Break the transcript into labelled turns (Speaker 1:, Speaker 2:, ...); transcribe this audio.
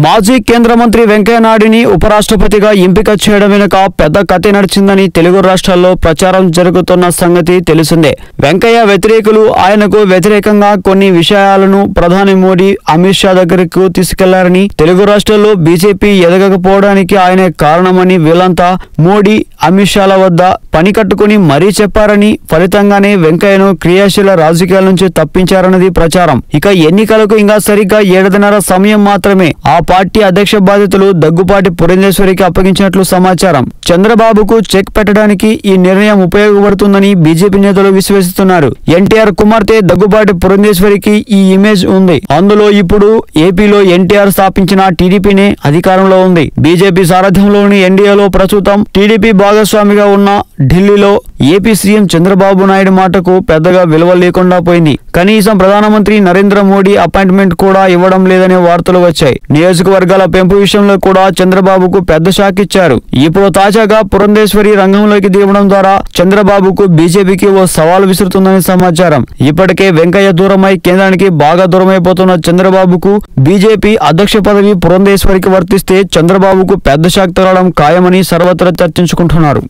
Speaker 1: మాజీ కేంద్ర మంత్రి వెంకయ్య నాయుడిని ఉపరాష్ట్రపతిగా ఎంపిక చేయడం వెనుక పెద్ద కథ నడిచిందని తెలుగు రాష్ట్రాల్లో ప్రచారం జరుగుతున్న సంగతి తెలిసిందే. వెంకయ్య వ్యతిరేకులు ఆయనకు వ్యతిరేకంగా కొన్ని విషయాలను ప్రధాని మోడీ, అమిత్ షా దగ్గరకు తీసుకెళ్లారని, తెలుగు రాష్ట్రాల్లో బీజేపీ ఎదగకపోవడానికి ఆయనే కారణమని వీళ్లంతా మోడీ, అమిత్ షాల వద్ద పని కట్టుకుని మరీ చెప్పారని, ఫలితంగానే వెంకయ్యను క్రియాశీల రాజకీయాల నుంచి తప్పించారన్నది ప్రచారం. ఇక ఎన్నికలకు ఇంకా సరిగ్గా 7.5 సమయం మాత్రమే. ఆ పార్టీ అధ్యక్ష బాధ్యతలు దగ్గుపాటి పురంధేశ్వరికి అప్పగించినట్లు సమాచారం. చంద్రబాబుకు చెక్ పెట్టడానికి ఈ నిర్ణయం ఉపయోగపడుతుందని బీజేపీ నేతలు విశ్వసిస్తున్నారు. ఎన్టీఆర్ కుమార్తె దగ్గుపాటి పురంధేశ్వరికి ఈ ఇమేజ్ ఉంది. అందులో ఇప్పుడు ఏపీలో ఎన్టీఆర్ స్థాపించిన టీడీపీనే అధికారంలో ఉంది. బీజేపీ సారథ్యంలోని ఎన్డీఏలో ప్రస్తుతం టీడీపీ భాగస్వామిగా ఉన్న ఢిల్లీలో ఏపీ సీఎం చంద్రబాబు నాయుడు మాటకు పెద్దగా విలువ లేకుండా పోయింది. కనీసం ప్రధానమంత్రి నరేంద్ర మోడీ అపాయింట్మెంట్ కూడా ఇవ్వడం లేదనే వార్తలు వచ్చాయి. నియోజకవర్గాల పెంపు విషయంలో కూడా చంద్రబాబుకు పెద్ద షాక్ ఇచ్చారు. ఇప్పుడు తాజాగా పురంధేశ్వరి రంగంలోకి దిగడం ద్వారా చంద్రబాబుకు బీజేపీకి ఓ సవాల్ విసురుతుందని సమాచారం. ఇప్పటికే వెంకయ్య దూరమై కేంద్రానికి బాగా దూరమైపోతున్న చంద్రబాబుకు బీజేపీ అధ్యక్ష పదవి పురంధేశ్వరికి వర్తిస్తే చంద్రబాబుకు పెద్ద షాక్ తగలడం ఖాయమని సర్వత్రా చర్చించుకుంటున్నారు.